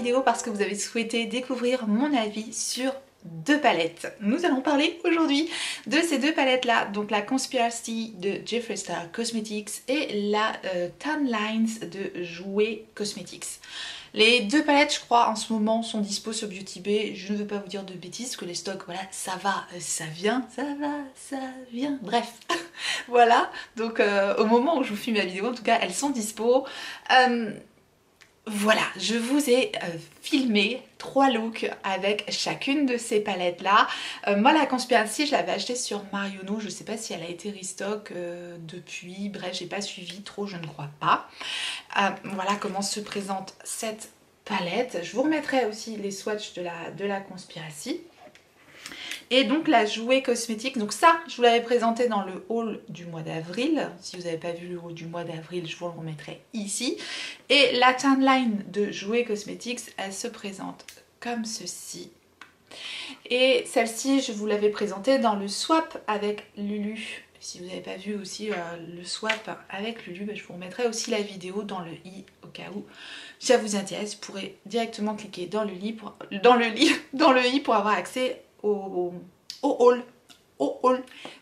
vidéo parce que vous avez souhaité découvrir mon avis sur deux palettes. Nous allons parler aujourd'hui de ces deux palettes là, donc la Conspiracy de Jeffree Star Cosmetics et la Tan Lines de Jouer Cosmetics. Les deux palettes, je crois, en ce moment sont dispo sur Beauty Bay. Je ne veux pas vous dire de bêtises, que les stocks, voilà, ça va, ça vient, ça va, ça vient. Bref, voilà. Donc au moment où je vous filme la vidéo, en tout cas, elles sont dispo. Voilà, je vous ai filmé 3 looks avec chacune de ces palettes là. Moi la Conspiracy je l'avais achetée sur Marionneau, je sais pas si elle a été restock depuis, bref j'ai pas suivi trop, je ne crois pas. Voilà comment se présente cette palette. Je vous remettrai aussi les swatchs de la Conspiracy. Et donc la Jouer Cosmetics, donc ça je vous l'avais présenté dans le haul du mois d'avril. Si vous n'avez pas vu le haul du mois d'avril, je vous le remettrai ici. Et la Tan Line de Jouer Cosmetics, elle se présente comme ceci. Et celle-ci je vous l'avais présentée dans le swap avec Lulu. Si vous n'avez pas vu aussi le swap avec Lulu, je vous remettrai aussi la vidéo dans le i au cas où ça vous intéresse. Vous pourrez directement cliquer dans le i pour avoir accès au haul.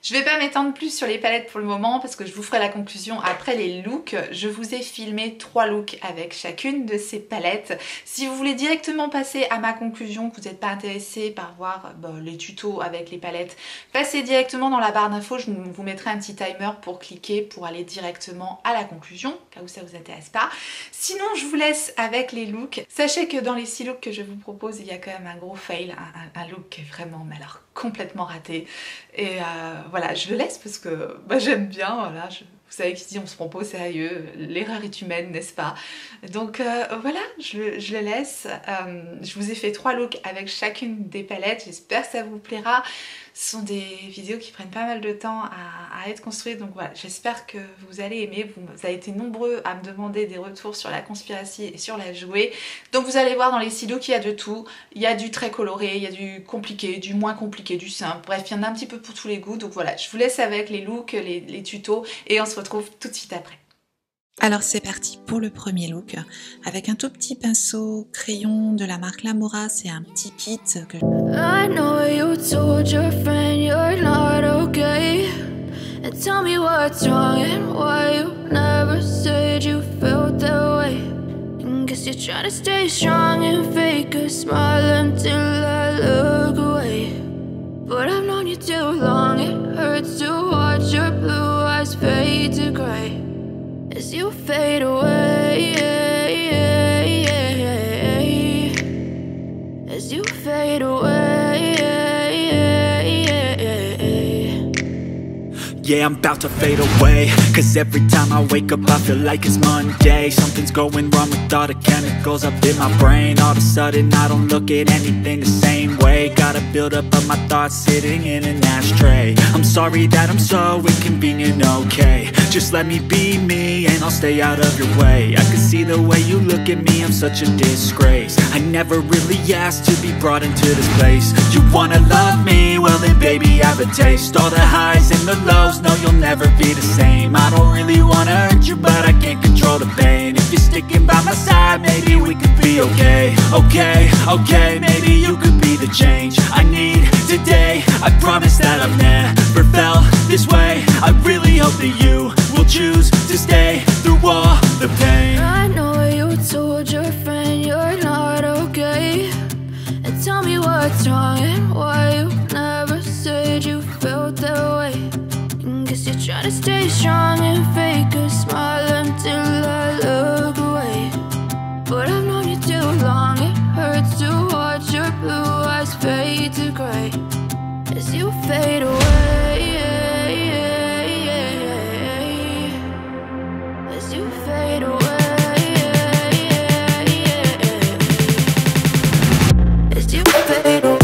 Je vais pas m'étendre plus sur les palettes pour le moment parce que je vous ferai la conclusion après les looks. Je vous ai filmé 3 looks avec chacune de ces palettes. Si vous voulez directement passer à ma conclusion, que vous n'êtes pas intéressé par voir les tutos avec les palettes, passez directement dans la barre d'infos. Je vous mettrai un petit timer pour cliquer pour aller directement à la conclusion, au cas où ça vous intéresse pas. Sinon je vous laisse avec les looks. Sachez que dans les 6 looks que je vous propose, il y a quand même un gros fail, un look qui est vraiment, mais alors complètement raté. Et voilà, je le laisse parce que j'aime bien, voilà, vous savez qu'ici on se prend pas au sérieux, l'erreur est humaine, n'est-ce pas? Donc voilà, je le laisse. Je vous ai fait 3 looks avec chacune des palettes, j'espère que ça vous plaira. Ce sont des vidéos qui prennent pas mal de temps à être construites, donc voilà, j'espère que vous allez aimer. Vous avez été nombreux à me demander des retours sur la Conspiracy et sur la Jouer. Donc vous allez voir dans les 6 looks qu'il y a de tout. Il y a du très coloré, il y a du compliqué, du moins compliqué, du simple. Bref, il y en a un petit peu pour tous les goûts. Donc voilà, je vous laisse avec les looks, les tutos et on se retrouve tout de suite après. Alors c'est parti pour le premier look avec un tout petit pinceau crayon de la marque Lamora. C'est un petit kit que I know you told your friend you're not okay, and tell me what's wrong and why you never said you felt that way. And guess you're trying to stay strong and fake a smile until I look away. But I've known you too long, it hurts to watch your blue eyes fade to grey as you fade away, as you fade away. Yeah, I'm about to fade away, cause every time I wake up I feel like it's Monday. Something's going wrong with all the chemicals up in my brain. All of a sudden I don't look at anything the same way. Got a build up of my thoughts sitting in an ashtray. I'm sorry that I'm so inconvenient, okay. Just let me be me and I'll stay out of your way. I can see the way you look at me, I'm such a disgrace. I never really asked to be brought into this place. You wanna love me? Well then baby I have a taste. All the highs and the lows, no you'll never be the same. I don't really wanna hurt you but I can't control the pain. If you're sticking by my side maybe we could be okay. Okay, maybe you could be the change I need today. I promise that I've never felt this way. I really hope that you will choose to stay through all the pain. I know you told your friend you're not okay, and tell me what's wrong and why you never said you felt that way. And guess you're trying to stay strong and fake a smile until I look away. But I've known you too long, it hurts to watch your blue eyes fade to grey as you fade away, as you fade away, as you fade away.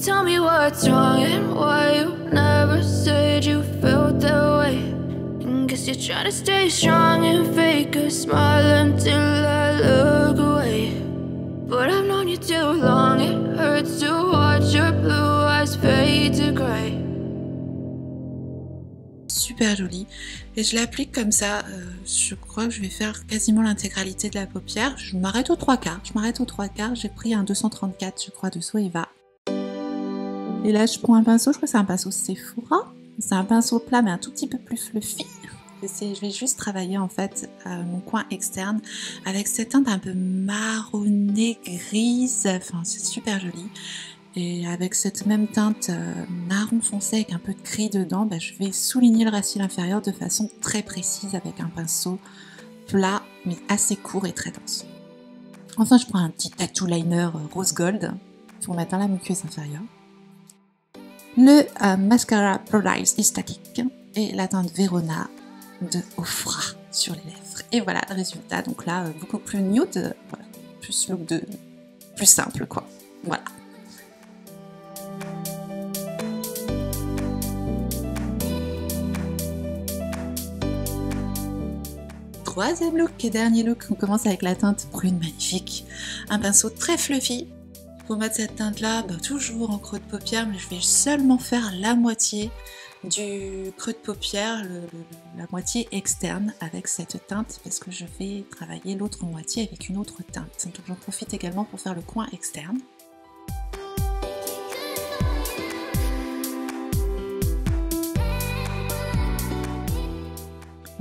tell me what's wrong and why you never said you felt that way. And guess you're trying to stay strong and fake a smile until I look away. But I've known you too long, it hurts to watch your blue eyes fade to grey. Super joli, et je l'applique comme ça. Je crois que je vais faire quasiment l'intégralité de la paupière. Je m'arrête aux 3/4. J'ai pris un 234, je crois, de Zoeva. Et là, je prends un pinceau, je crois que c'est un pinceau Sephora. C'est un pinceau plat, mais un tout petit peu plus fluffy. Je vais juste travailler en fait mon coin externe avec cette teinte un peu marronnée grise. Enfin, c'est super joli. Et avec cette même teinte marron foncé avec un peu de gris dedans, je vais souligner le racine inférieur de façon très précise avec un pinceau plat mais assez court et très dense. Enfin, je prends un petit tattoo liner rose gold pour mettre dans la muqueuse inférieure. Le mascara Paradise Static et la teinte Verona de Ofra sur les lèvres. Et voilà le résultat. Donc là, beaucoup plus nude, voilà, plus look de plus simple quoi. Voilà. Troisième look et dernier look, on commence avec la teinte brune magnifique. Un pinceau très fluffy. Pour mettre cette teinte là, toujours en creux de paupière, mais je vais seulement faire la moitié du creux de paupière, la moitié externe avec cette teinte parce que je vais travailler l'autre moitié avec une autre teinte. Donc j'en profite également pour faire le coin externe.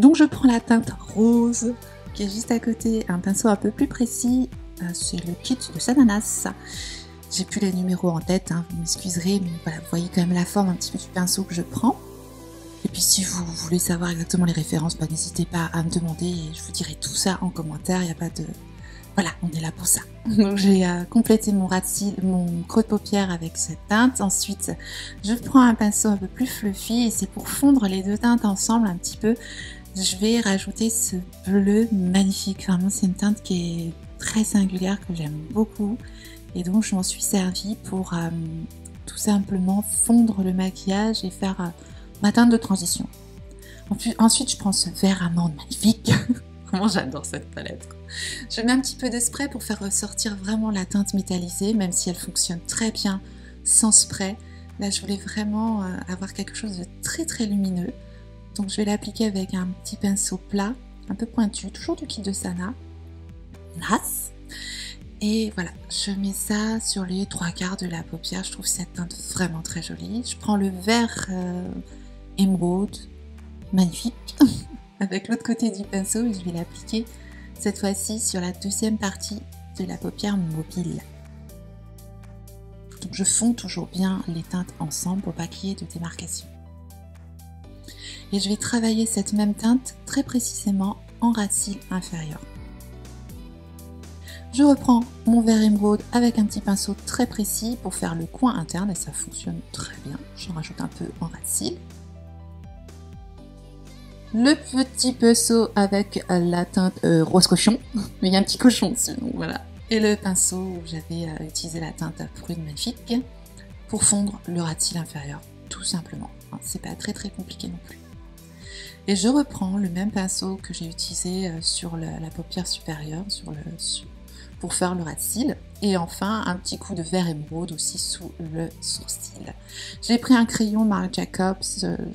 Donc je prends la teinte rose qui est juste à côté, un pinceau un peu plus précis, c'est le kit de Sananas. J'ai plus les numéros en tête, vous m'excuserez, mais voilà, vous voyez quand même la forme un petit peu du pinceau que je prends. Et puis si vous voulez savoir exactement les références, n'hésitez pas à me demander et je vous dirai tout ça en commentaire, il n'y a pas de... Voilà, on est là pour ça. Donc j'ai complété mon ras de cils, mon creux de paupière avec cette teinte. Ensuite, je prends un pinceau un peu plus fluffy et c'est pour fondre les deux teintes ensemble un petit peu. Je vais rajouter ce bleu magnifique. Vraiment, c'est une teinte qui est très singulière, que j'aime beaucoup. Et donc, je m'en suis servie pour tout simplement fondre le maquillage et faire ma teinte de transition. Ensuite, je prends ce vert amande magnifique. Vraiment, j'adore cette palette. Je mets un petit peu de spray pour faire ressortir vraiment la teinte métallisée, même si elle fonctionne très bien sans spray. Là, je voulais vraiment avoir quelque chose de très très lumineux. Donc je vais l'appliquer avec un petit pinceau plat, un peu pointu, toujours du kit de Sana. Nas. Et voilà, je mets ça sur les 3/4 de la paupière. Je trouve cette teinte vraiment très jolie. Je prends le vert émeraude, magnifique, avec l'autre côté du pinceau et je vais l'appliquer cette fois-ci sur la deuxième partie de la paupière mobile. Donc je fonds toujours bien les teintes ensemble pour pas qu'il y ait de démarcation. Et je vais travailler cette même teinte très précisément en ras de cils inférieur. Je reprends mon vert émeraude avec un petit pinceau très précis pour faire le coin interne et ça fonctionne très bien. J'en rajoute un peu en ras de cils. Le petit pinceau avec la teinte rose cochon, mais il y a un petit cochon dessus, donc voilà. Et le pinceau où j'avais utilisé la teinte brune magnifique pour fondre le ras de cils inférieur, tout simplement. C'est pas très très compliqué non plus. Et je reprends le même pinceau que j'ai utilisé sur la paupière supérieure, pour faire le ras de cils. Et enfin, un petit coup de vert émeraude aussi sous le sourcil. J'ai pris un crayon Marc Jacobs,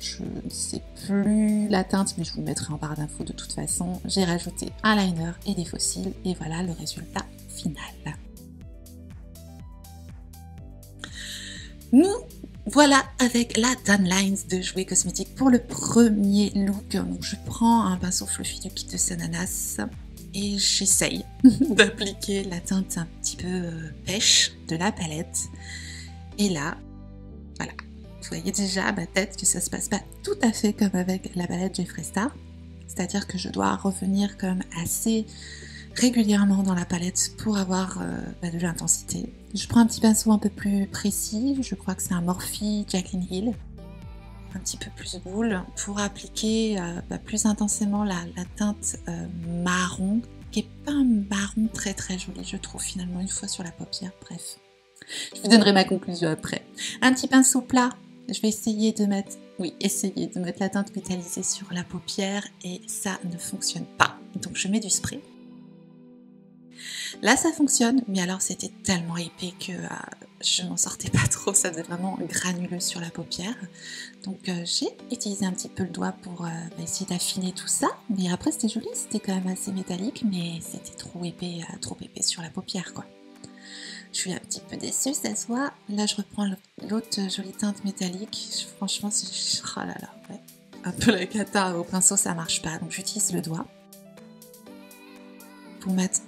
je ne sais plus la teinte, mais je vous le mettrai en barre d'infos de toute façon. J'ai rajouté un liner et des faux cils, et voilà le résultat final. Nous voilà avec la Done Lines de Jouer Cosmétique pour le premier look. Donc je prends un pinceau fluffy du kit de Sananas et j'essaye d'appliquer la teinte un petit peu pêche de la palette. Et là, voilà, vous voyez déjà à ma tête que ça se passe pas tout à fait comme avec la palette Jeffree Star. C'est-à-dire que je dois revenir quand même assez régulièrement dans la palette pour avoir de l'intensité. Je prends un petit pinceau un peu plus précis, je crois que c'est un Morphe Jaclyn Hill, un petit peu plus boule, pour appliquer plus intensément la teinte marron, qui est pas un marron très très joli je trouve finalement une fois sur la paupière, bref. Je vous donnerai ma conclusion après. Un petit pinceau plat. Je vais essayer de mettre, la teinte métallisée sur la paupière et ça ne fonctionne pas. Donc je mets du spray. Là ça fonctionne, mais alors c'était tellement épais que je m'en sortais pas trop, ça faisait vraiment granuleux sur la paupière. Donc j'ai utilisé un petit peu le doigt pour essayer d'affiner tout ça, mais après c'était joli, c'était quand même assez métallique, mais c'était trop épais sur la paupière quoi. Je suis un petit peu déçue, ça se voit. Là je reprends l'autre jolie teinte métallique, franchement c'est oh là là, ouais. Un peu la cata au pinceau ça marche pas, donc j'utilise le doigt pour mettre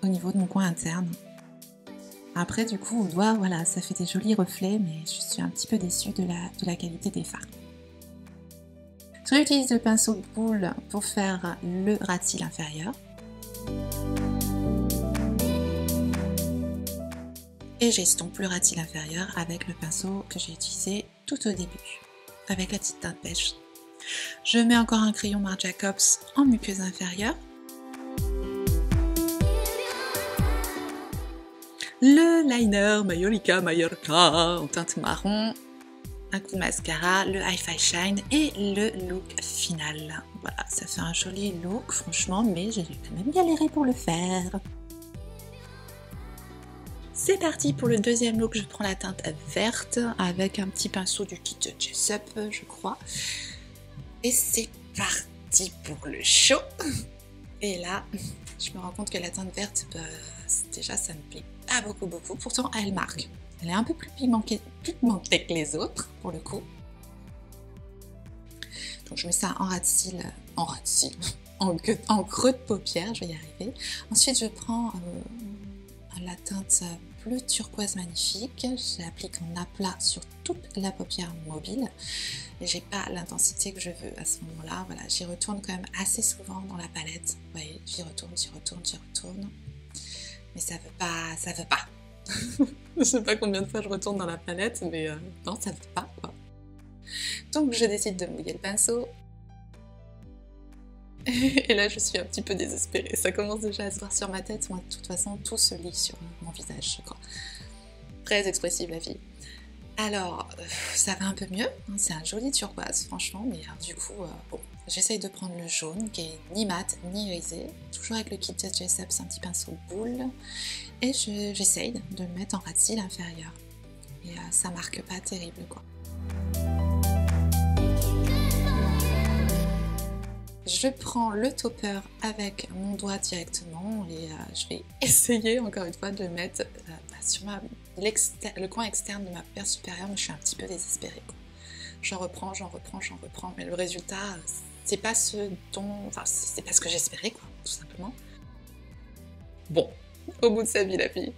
au niveau de mon coin interne. Après du coup au doigt voilà ça fait des jolis reflets mais je suis un petit peu déçue de la qualité des fards. Je réutilise le pinceau boule pour faire le ras de cils inférieur. Et j'estompe le ras de cils inférieur avec le pinceau que j'ai utilisé tout au début, avec la petite teinte pêche. Je mets encore un crayon Marc Jacobs en muqueuse inférieure. Le liner Mayolica Mallorca en teinte marron, un coup de mascara, le Hi-Fi Shine et le look final. Voilà, ça fait un joli look franchement, mais j'ai quand même galéré pour le faire. C'est parti pour le deuxième look, je prends la teinte verte avec un petit pinceau du kit Jessup, je crois. Et c'est parti pour le show. Et là, je me rends compte que la teinte verte, déjà ça me plaît pas beaucoup. Pourtant elle marque. Elle est un peu plus pigmentée que les autres pour le coup. Donc je mets ça en ras de cils, en creux de paupière, je vais y arriver. Ensuite je prends la teinte bleu turquoise magnifique, j'applique en aplat sur toute la paupière mobile et j'ai pas l'intensité que je veux à ce moment là, voilà, j'y retourne quand même assez souvent dans la palette, vous voyez, j'y retourne, mais ça veut pas. Je sais pas combien de fois je retourne dans la palette, mais non, ça veut pas quoi. Donc je décide de mouiller le pinceau. Et là je suis un petit peu désespérée, ça commence déjà à se voir sur ma tête, moi de toute façon tout se lit sur mon visage je crois. Très expressive la fille. Alors ça va un peu mieux, hein, c'est un joli turquoise franchement, mais du coup bon, j'essaye de prendre le jaune qui est ni mat ni irisé, toujours avec le kit Jessup, c'est un petit pinceau boule, et j'essaye de le mettre en ras de cils inférieur. Et ça marque pas terrible quoi. Je prends le topper avec mon doigt directement et je vais essayer encore une fois de le mettre sur le coin externe de ma paupière supérieure, mais je suis un petit peu désespérée. J'en reprends, mais le résultat, c'est pas c'est pas ce que j'espérais quoi, tout simplement. Bon, au bout de sa vie la fille.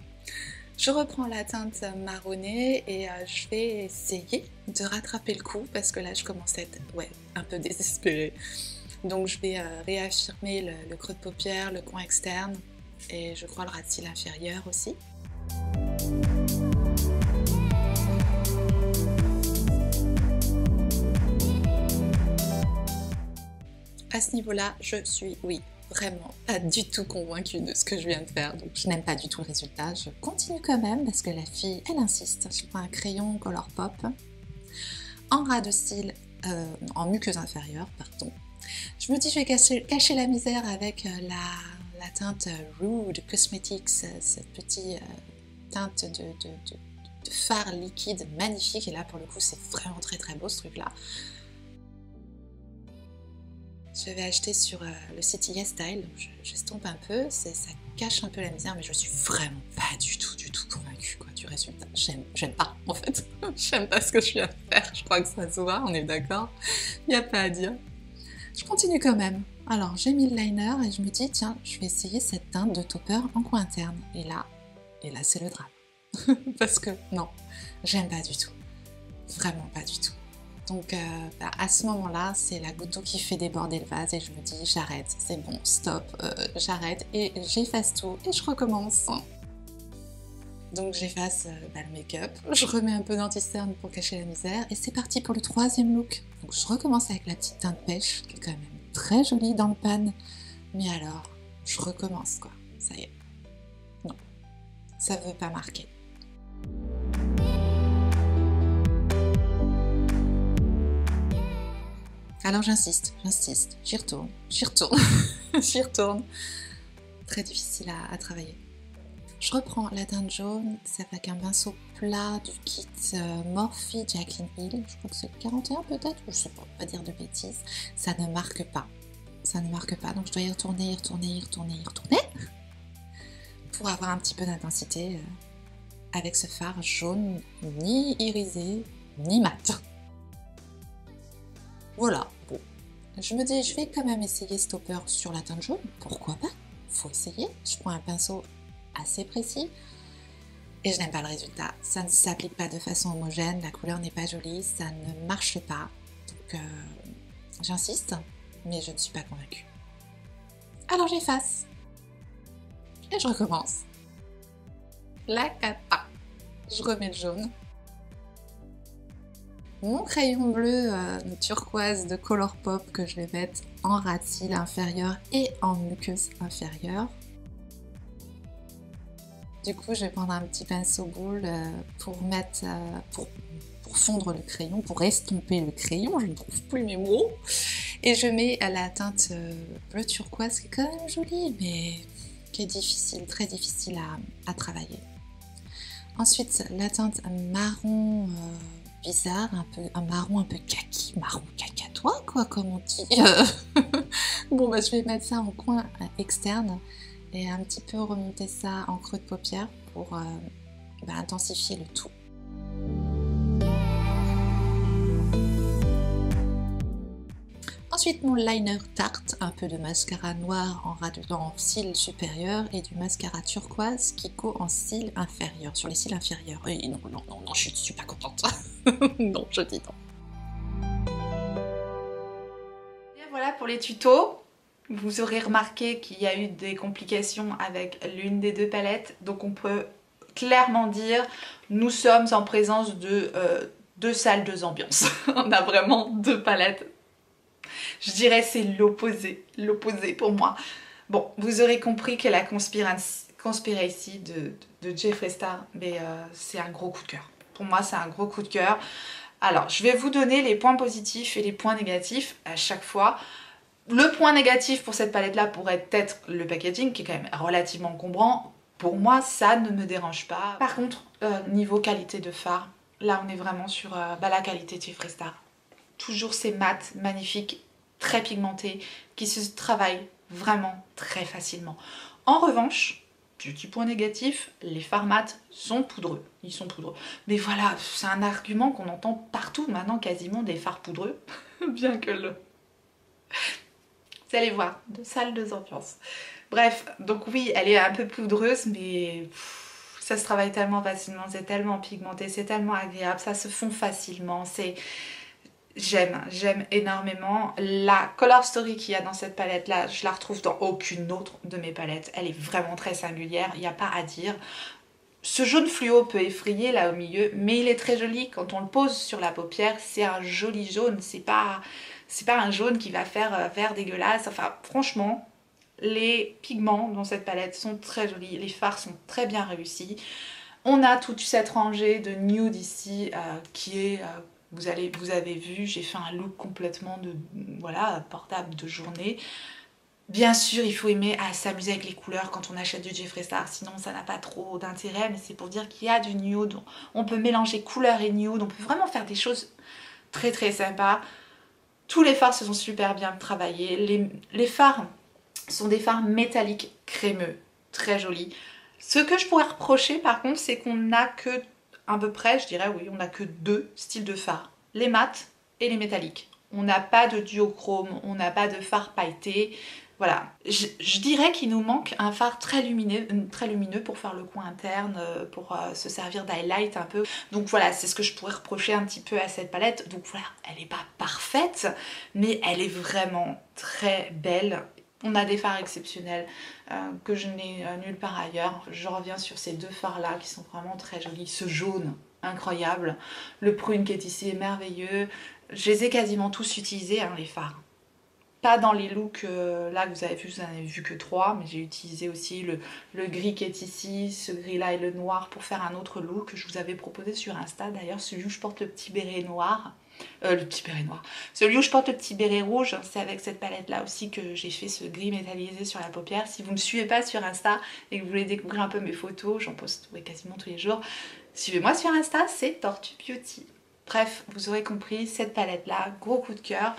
Je reprends la teinte marronnée et je vais essayer de rattraper le coup parce que là je commence à être un peu désespérée. Donc je vais réaffirmer le creux de paupière, le coin externe et je crois le ras de cils inférieur aussi. À ce niveau-là, je suis, vraiment pas du tout convaincue de ce que je viens de faire. Donc je n'aime pas du tout le résultat. Je continue quand même parce que la fille, elle insiste. Je prends un crayon Colourpop en ras de cils, en muqueuse inférieure, pardon. Je me dis je vais cacher la misère avec la teinte Rude Cosmetics, cette petite teinte de fard liquide magnifique. Et là pour le coup c'est vraiment très beau ce truc là. Je vais acheter sur le site YesStyle, j'estompe un peu, ça cache un peu la misère, mais je suis vraiment pas du tout convaincue quoi, du résultat. J'aime pas en fait, j'aime pas ce que je viens de faire, je crois que ça se voit, on est d'accord, il n'y a pas à dire. Je continue quand même. Alors j'ai mis le liner et je me dis tiens, je vais essayer cette teinte de topper en coin interne. Et là c'est le drame. Parce que non, j'aime pas du tout. Vraiment pas du tout. Donc à ce moment-là, c'est la goutte d'eau qui fait déborder le vase et je me dis j'arrête, c'est bon, stop, j'arrête et j'efface tout et je recommence. Donc j'efface le make-up, je remets un peu d'anti-cerne pour cacher la misère et c'est parti pour le troisième look. Donc je recommence avec la petite teinte pêche qui est quand même très jolie dans le pan, mais alors je recommence quoi, ça y est. Non, ça veut pas marquer. Alors j'insiste, j'y retourne, j'y retourne. Très difficile à travailler. Je reprends la teinte jaune, c'est avec un pinceau plat du kit Morphe Jaclyn Hill, je crois que c'est le 41 peut-être, je sais pas dire de bêtises. Ça ne marque pas, donc je dois y retourner pour avoir un petit peu d'intensité avec ce fard jaune, ni irisé, ni mat. Voilà, bon. Je me dis, je vais quand même essayer Stopper sur la teinte jaune, pourquoi pas, faut essayer. Je prends un pinceau assez précis et je n'aime pas le résultat. Ça ne s'applique pas de façon homogène, la couleur n'est pas jolie, ça ne marche pas. Donc j'insiste, mais je ne suis pas convaincue. Alors j'efface et je recommence. La cata. Je remets le jaune. Mon crayon bleu turquoise de Colourpop que je vais mettre en ras de cils inférieur et en muqueuse inférieure. Du coup, je vais prendre un petit pinceau boule pour mettre, pour fondre le crayon, pour estomper le crayon, je ne trouve plus mes mots. Et je mets la teinte bleu turquoise qui est quand même jolie, mais qui est difficile, très difficile à travailler. Ensuite, la teinte marron bizarre, un marron un peu kaki, marron cacatois quoi, comme on dit. Bon, bah, je vais mettre ça en coin externe et un petit peu remonter ça en creux de paupière pour intensifier le tout. Ensuite, mon liner Tarte, un peu de mascara noir en ras en cils supérieur et du mascara turquoise Kiko en cils inférieurs, sur les cils inférieurs. Et non, je suis pas contente. Non, je dis non. Et voilà pour les tutos. Vous aurez remarqué qu'il y a eu des complications avec l'une des deux palettes, donc on peut clairement dire nous sommes en présence de deux salles, deux ambiances. On a vraiment deux palettes. Je dirais c'est l'opposé pour moi. Bon, vous aurez compris que la Conspiracy de Jeffree Star, mais c'est un gros coup de cœur. Pour moi, c'est un gros coup de cœur. Alors, je vais vous donner les points positifs et les points négatifs à chaque fois. Le point négatif pour cette palette-là pourrait être le packaging, qui est quand même relativement encombrant. Pour moi, ça ne me dérange pas. Par contre, niveau qualité de fard, là, on est vraiment sur la qualité de Jeffree Star. Toujours ces mats magnifiques, très pigmentés, qui se travaillent vraiment très facilement. En revanche, petit point négatif, les fards mat sont poudreux. Ils sont poudreux. Mais voilà, c'est un argument qu'on entend partout maintenant, quasiment, des fards poudreux. Bien que le... Vous allez voir, deux salles, deux ambiances. Bref, donc oui, elle est un peu poudreuse, mais ça se travaille tellement facilement, c'est tellement pigmenté, c'est tellement agréable, ça se fond facilement, c'est... J'aime énormément. La Color Story qu'il y a dans cette palette là, je la retrouve dans aucune autre de mes palettes. Elle est vraiment très singulière, il n'y a pas à dire. Ce jaune fluo peut effrayer là au milieu, mais il est très joli. Quand on le pose sur la paupière, c'est un joli jaune. C'est pas un jaune qui va faire vert dégueulasse. Enfin, franchement, les pigments dans cette palette sont très jolis. Les fards sont très bien réussis. On a toute cette rangée de nude ici qui est... Vous avez vu, j'ai fait un look complètement de voilà, portable de journée. Bien sûr, il faut aimer s'amuser avec les couleurs quand on achète du Jeffree Star, sinon ça n'a pas trop d'intérêt, mais c'est pour dire qu'il y a du nude. On peut mélanger couleur et nude, on peut vraiment faire des choses très très sympas. Tous les fards se sont super bien travaillés. Les fards sont des fards métalliques crémeux, très jolis. Ce que je pourrais reprocher par contre, c'est qu'on n'a que... à peu près, je dirais, oui, on n'a que deux styles de fards, les mats et les métalliques. On n'a pas de duochrome, on n'a pas de fard pailleté. Voilà, je dirais qu'il nous manque un fard très lumineux pour faire le coin interne, pour se servir d'highlight un peu. Donc voilà, c'est ce que je pourrais reprocher un petit peu à cette palette. Donc voilà, elle n'est pas parfaite, mais elle est vraiment très belle. On a des fards exceptionnels que je n'ai nulle part ailleurs. Je reviens sur ces deux fards là qui sont vraiment très jolis. Ce jaune, incroyable. Le prune qui est ici est merveilleux. Je les ai quasiment tous utilisés, hein, les fards. Pas dans les looks là que vous avez vu que 3, mais j'ai utilisé aussi le gris qui est ici, ce gris là et le noir pour faire un autre look que je vous avais proposé sur Insta. D'ailleurs, celui où je porte le petit béret noir. Le petit béret noir. Celui où je porte le petit béret rouge, c'est avec cette palette là aussi que j'ai fait ce gris métallisé sur la paupière. Si vous ne me suivez pas sur Insta et que vous voulez découvrir un peu mes photos, j'en poste quasiment tous les jours, suivez-moi sur Insta, c'est Tortue Beauty. Bref, vous aurez compris, cette palette là, gros coup de cœur.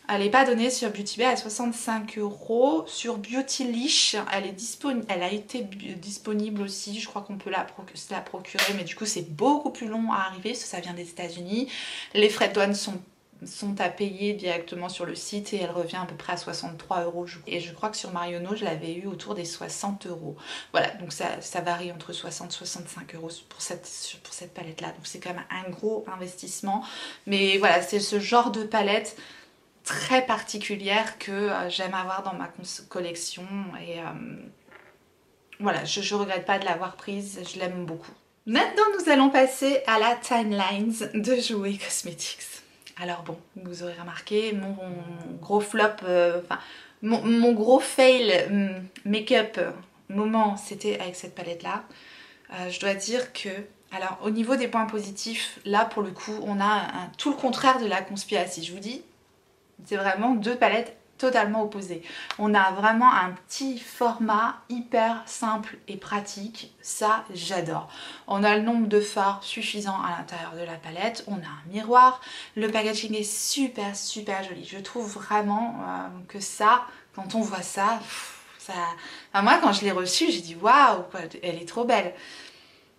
Elle n'est pas donnée sur Beauty Bay à 65 €. Sur Beautylish, elle a été disponible aussi. Je crois qu'on peut se la procurer, mais du coup c'est beaucoup plus long à arriver parce que ça vient des États-Unis. Les frais de douane sont à payer directement sur le site et elle revient à peu près à 63 €. Et je crois que sur Marionneau, je l'avais eu autour des 60 €. Voilà, donc ça varie entre 60 et 65 € pour cette palette-là. Donc c'est quand même un gros investissement. Mais voilà, c'est ce genre de palette très particulière que j'aime avoir dans ma collection et voilà, je regrette pas de l'avoir prise, je l'aime beaucoup. Maintenant nous allons passer à la timelines de Jouer Cosmetics. Alors bon, vous aurez remarqué mon gros flop, mon gros fail make-up moment, c'était avec cette palette là. Je dois dire que, alors au niveau des points positifs, là pour le coup on a tout le contraire de la conspiration, je vous dis. C'est vraiment deux palettes totalement opposées. On a vraiment un petit format hyper simple et pratique. Ça, j'adore. On a le nombre de fards suffisant à l'intérieur de la palette. On a un miroir. Le packaging est super joli. Je trouve vraiment que ça, quand on voit ça, enfin, moi quand je l'ai reçue, j'ai dit waouh, elle est trop belle.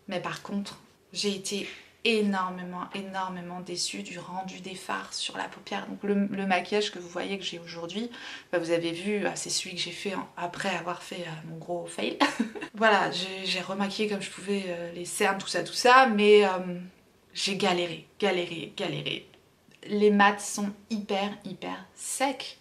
Mais par contre, j'ai été énormément déçue du rendu des fards sur la paupière. Donc le maquillage que vous voyez que j'ai aujourd'hui, vous avez vu, c'est celui que j'ai fait après avoir fait mon gros fail. Voilà, j'ai remaquillé comme je pouvais les cernes, tout ça, mais j'ai galéré. Les mats sont hyper secs.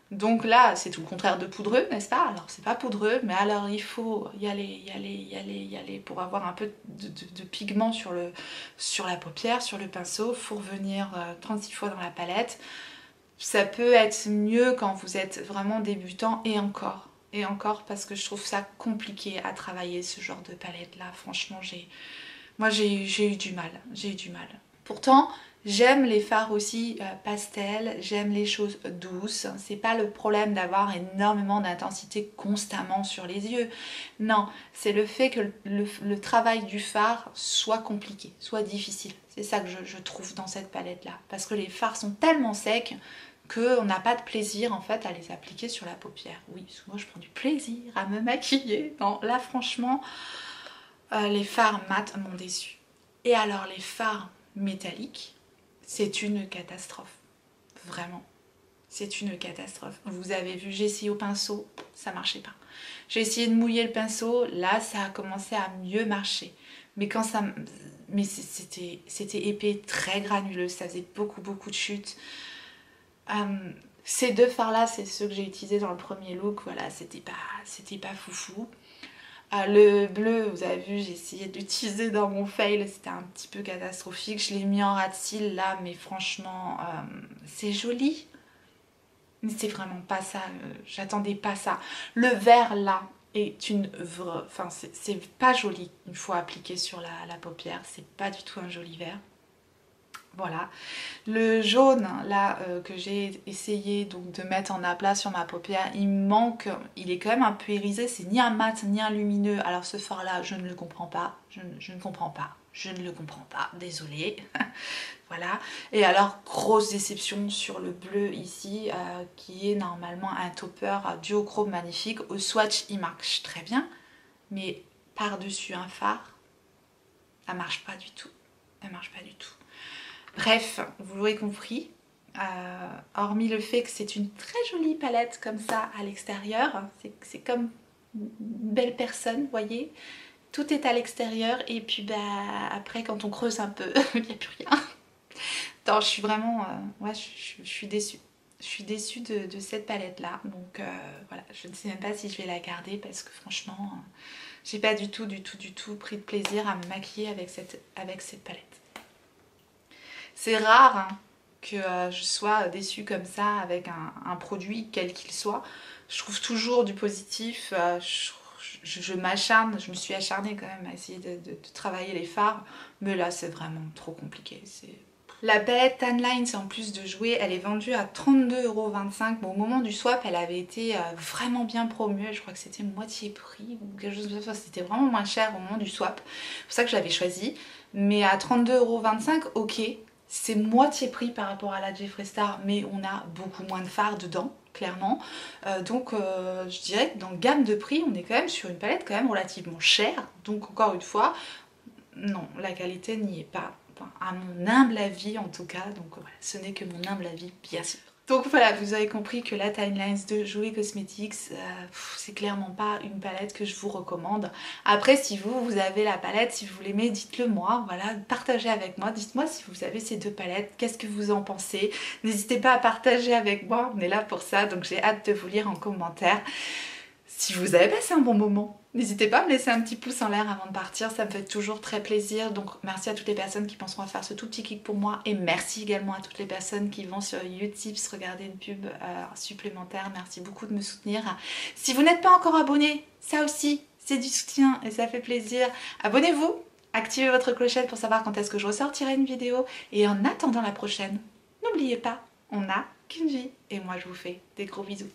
Donc là, c'est tout le contraire de poudreux, n'est-ce pas? Alors c'est pas poudreux, mais alors il faut y aller pour avoir un peu de pigment sur la paupière, sur le pinceau. Il faut revenir 36 fois dans la palette. Ça peut être mieux quand vous êtes vraiment débutant et encore parce que je trouve ça compliqué à travailler ce genre de palette là. Franchement, j'ai eu du mal. Pourtant, j'aime les fards aussi pastel, j'aime les choses douces. C'est pas le problème d'avoir énormément d'intensité constamment sur les yeux. Non, c'est le fait que le travail du fard soit compliqué, soit difficile. C'est ça que je trouve dans cette palette-là. Parce que les fards sont tellement secs qu'on n'a pas de plaisir en fait à les appliquer sur la paupière. Oui, souvent je prends du plaisir à me maquiller. Non, là franchement, les fards mat m'ont déçue. Et alors les fards métalliques, c'est une catastrophe, vraiment, c'est une catastrophe. Vous avez vu, j'ai essayé au pinceau, ça marchait pas. J'ai essayé de mouiller le pinceau, là ça a commencé à mieux marcher. Mais quand ça, c'était épais, très granuleux, ça faisait beaucoup de chutes. Ces deux fards là, c'est ceux que j'ai utilisés dans le premier look, voilà, c'était pas foufou. Le bleu, vous avez vu, j'ai essayé d'utiliser dans mon fail, c'était un petit peu catastrophique. Je l'ai mis en ras de cils là, mais franchement, c'est joli. Mais c'est vraiment pas ça, j'attendais pas ça. Le vert là est une vraie, enfin c'est pas joli une fois appliqué sur la paupière, c'est pas du tout un joli vert. Voilà, le jaune là que j'ai essayé donc de mettre en aplat sur ma paupière, il manque, il est quand même un peu irisé, c'est ni un mat ni un lumineux. Alors ce fard là, je ne le comprends pas, je ne comprends pas, désolée. Voilà, et alors grosse déception sur le bleu ici qui est normalement un topper duochrome magnifique. Au swatch il marche très bien, mais par-dessus un fard, ça marche pas du tout, Bref, vous l'aurez compris, hormis le fait que c'est une très jolie palette comme ça à l'extérieur, c'est comme une belle personne, vous voyez, tout est à l'extérieur et puis après quand on creuse un peu, il n'y a plus rien. Non, je suis vraiment, ouais, je suis déçue. Je suis déçue de cette palette là, donc voilà, je ne sais même pas si je vais la garder parce que franchement, j'ai pas du tout pris de plaisir à me maquiller avec cette palette. C'est rare hein, que je sois déçue comme ça avec un produit quel qu'il soit. Je trouve toujours du positif, je m'acharne, je me suis acharnée quand même à essayer de travailler les fards, mais là c'est vraiment trop compliqué, La palette Tan Lines, en plus de jouer, elle est vendue à 32,25 €. Bon, au moment du swap, elle avait été vraiment bien promue. Je crois que c'était moitié prix ou quelque chose comme ça. C'était vraiment moins cher au moment du swap. C'est pour ça que je l'avais choisie. Mais à 32,25 €, ok, c'est moitié prix par rapport à la Jeffree Star, mais on a beaucoup moins de fard dedans, clairement. Donc je dirais que dans le gamme de prix, on est quand même sur une palette quand même relativement chère. Donc encore une fois, non, la qualité n'y est pas. Enfin, à mon humble avis en tout cas, donc voilà, ce n'est que mon humble avis bien sûr. Donc voilà, vous avez compris que la Tan Lines de Jouer Cosmetics, c'est clairement pas une palette que je vous recommande. Après, si vous avez la palette, si vous l'aimez, dites-le moi, voilà, partagez avec moi, dites-moi si vous avez ces deux palettes, qu'est-ce que vous en pensez. N'hésitez pas à partager avec moi, on est là pour ça, donc j'ai hâte de vous lire en commentaire. Si vous avez passé un bon moment, n'hésitez pas à me laisser un petit pouce en l'air avant de partir, ça me fait toujours très plaisir. Donc merci à toutes les personnes qui penseront à faire ce tout petit clic pour moi. Et merci également à toutes les personnes qui vont sur Utips regarder une pub supplémentaire. Merci beaucoup de me soutenir. Si vous n'êtes pas encore abonné, ça aussi c'est du soutien et ça fait plaisir. Abonnez-vous, activez votre clochette pour savoir quand est-ce que je ressortirai une vidéo. Et en attendant la prochaine, n'oubliez pas, on n'a qu'une vie. Et moi je vous fais des gros bisous.